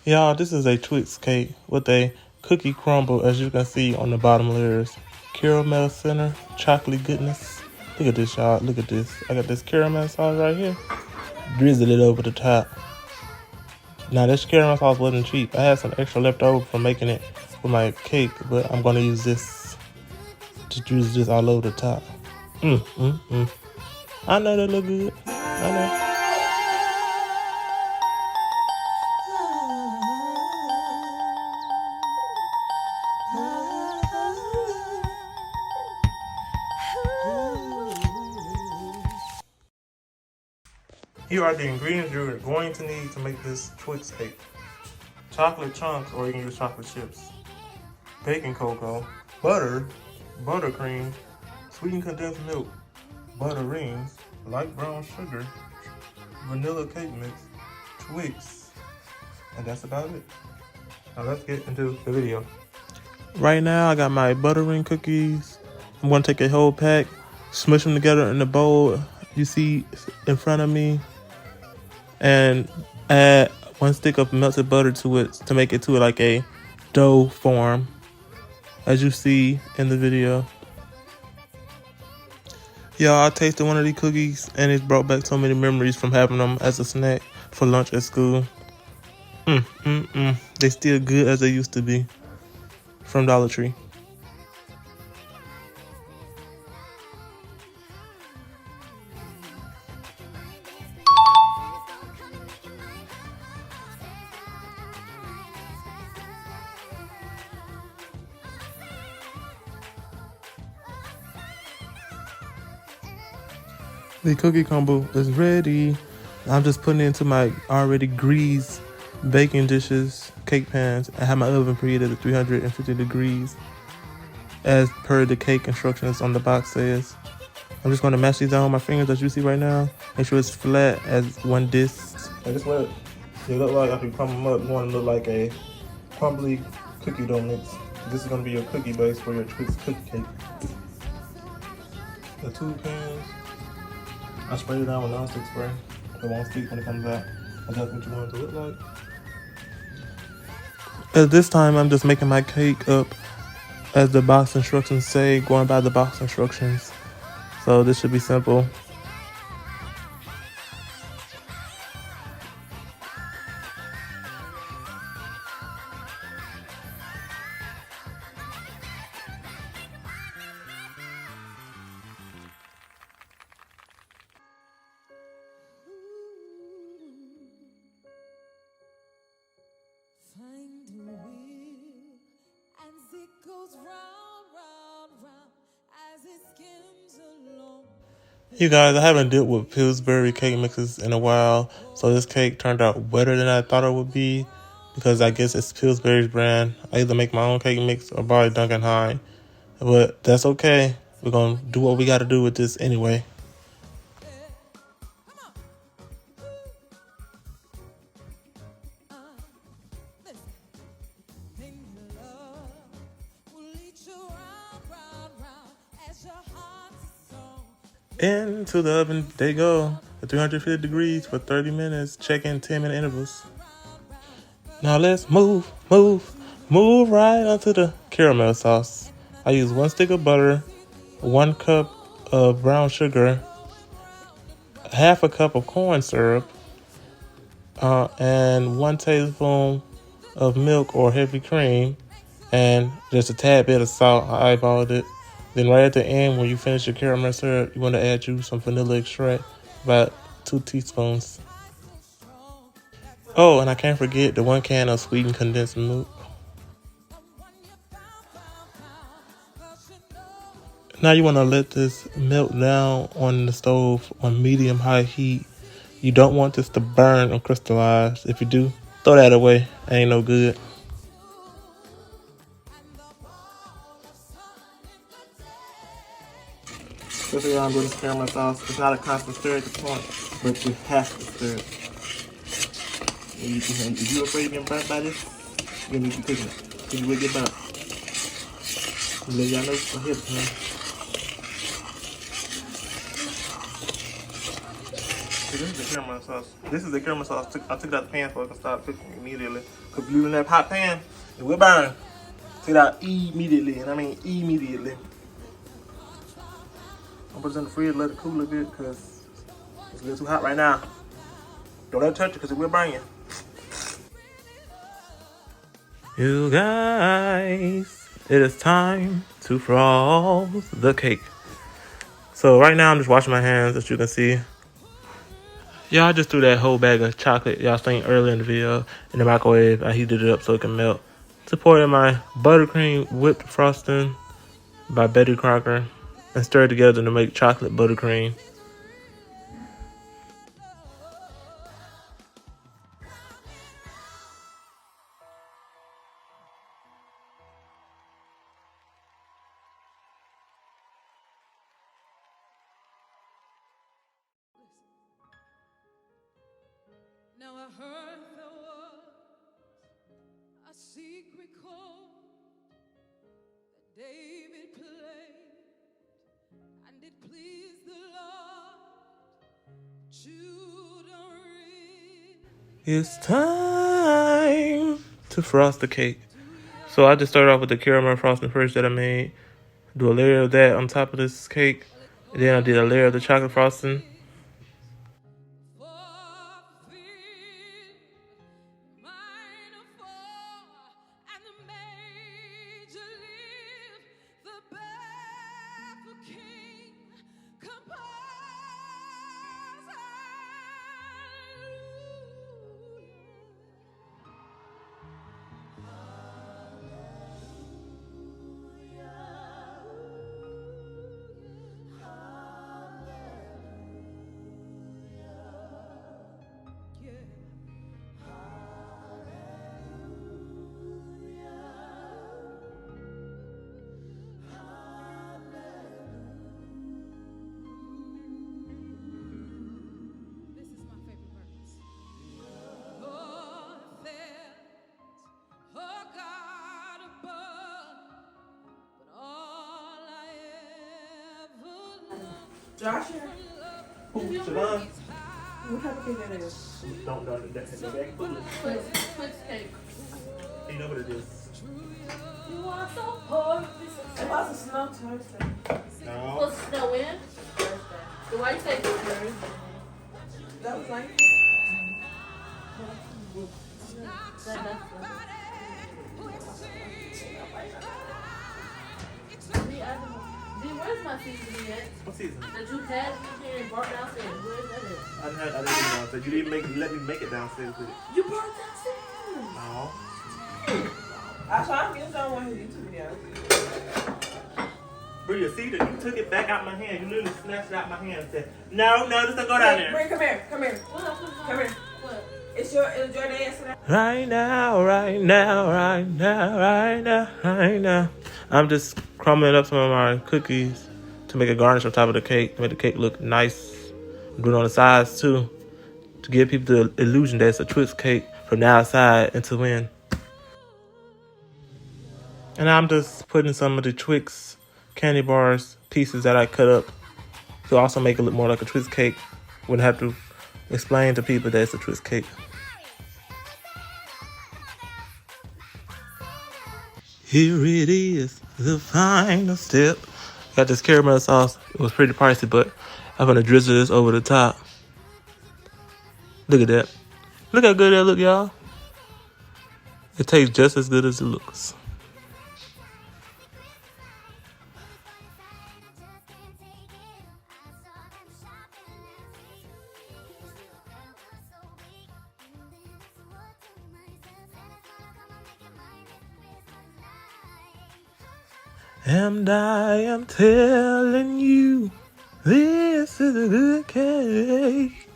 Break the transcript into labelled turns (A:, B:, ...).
A: Y'all, this is a Twix cake with a cookie crumble, as you can see on the bottom layers. Caramel center, chocolate goodness. Look at this, y'all. Look at this. I got this caramel sauce right here. Drizzle it over the top. Now, this caramel sauce wasn't cheap. I had some extra left over from making it with my cake, but I'm going to use this to drizzle this all over the top. I know that look good. I know. Here are the ingredients you're going to need to make this Twix cake. Chocolate chunks, or you can use chocolate chips. Baking cocoa, butter, buttercream, sweetened condensed milk, butter rings, light brown sugar, vanilla cake mix, Twix, and that's about it. Now let's get into the video. Right now I got my butter ring cookies. I'm going to take a whole pack, smush them together in the bowl you see in front of me, and add 1 stick of melted butter to it to make it to like a dough form, as you see in the video. Y'all, I tasted one of these cookies and it brought back so many memories from having them as a snack for lunch at school. They still good as they used to be from Dollar Tree. The cookie combo is ready. I'm just putting it into my already greased baking dishes, cake pans. I have my oven preheated at 350 degrees as per the cake instructions on the box says. I'm just going to mash these down with my fingers as you see right now. Make sure it's flat as one disc. I just want it look like after you crumble them up, you want it to look like a crumbly cookie dough mix. This is going to be your cookie base for your Twix cookie cake. The 2 pans, I sprayed it down with nonstick spray. It won't stick when it comes out. And that's what you want it to look like. At this time, I'm just making my cake up as the box instructions say, going by the box instructions. So this should be simple.
B: Find the wheel as it goes round, round, round as it skims along.
A: You guys, I haven't dealt with Pillsbury cake mixes in a while, so this cake turned out better than I thought it would be because I guess it's Pillsbury's brand. I either make my own cake mix or buy Dunkin' High, but that's okay. We're gonna do what we gotta do with this anyway. Into the oven they go at 350 degrees for 30 minutes. Check in 10-minute intervals. Now let's move right onto the caramel sauce. I use 1 stick of butter, 1 cup of brown sugar, half a cup of corn syrup, and 1 tablespoon of milk or heavy cream, and just a tad bit of salt. I eyeballed it. Then right at the end, when you finish your caramel syrup, you want to add you some vanilla extract, about 2 teaspoons. Oh, and I can't forget the 1 can of sweetened condensed milk. Now you want to let this melt down on the stove on medium-high heat. You don't want this to burn or crystallize. If you do, throw that away. Ain't no good. Especially on with this caramel sauce. It's not a constant stir at the point, but you have to stir it. If you're afraid of getting burnt by this, you're gonna keep cooking it. Because you will get burnt. Let y'all know ahead of time. See, this is the caramel sauce. This is the caramel sauce. I took it out the pan so it can start cooking immediately. Because if you leave it in that hot pan, it will burn. Take it out immediately, and I mean immediately. I'll put it in the fridge, let it cool a bit, because it's a little too hot right now. Don't let it touch it, because it will burn you. You guys, it is time to frost the cake. So right now I'm just washing my hands, as you can see. Y'all just threw that whole bag of chocolate y'all seen earlier in the video in the microwave. I heated it up so it can melt. To pour in my buttercream whipped frosting by Betty Crocker and stir it together to make chocolate buttercream.
B: Now I heard there was a secret chord that David played, and it pleased the Lord. Children really
A: It's time to frost the cake. So I just started off with the caramel frosting first that I made. Do a layer of that on top of this cake. And then I did a layer of the chocolate frosting.
C: Josh,
A: Who? Siobhan?
C: what type of cake that is?
A: Don't that
D: Twix cake.
A: You know what it is.
D: You are so poor.
C: It was a snow Thursday.
A: No.
D: Supposed to snow in? Thursday. So why you say Thursday?
C: That was like.
D: Where's my seasoning at?
A: What season?
D: That you had here and brought downstairs. Where's that at?
A: I didn't know. So you didn't let me make it downstairs with it.
D: You brought it downstairs.
A: No.
C: I tried to get on one of his YouTube videos.
A: Bro, you see that you took it back out my hand. You literally snatched it out my hand and said, no, this don't go down there.
C: Bring, come here. Come here.
D: What?
C: It's your dance today.
A: Right now. I'm just crumbling up some of my cookies to make a garnish on top of the cake, to make the cake look nice. I'm doing it on the sides too, to give people the illusion that it's a Twix cake from the outside into in. And I'm just putting some of the Twix candy bars pieces that I cut up to also make it look more like a Twix cake. Wouldn't have to explain to people that it's a Twix cake. Here it is, the final step. Got this caramel sauce. It was pretty pricey, but I'm gonna drizzle this over the top. Look at that. Look how good that look, y'all. It tastes just as good as it looks. And I am telling you, this is a good cake.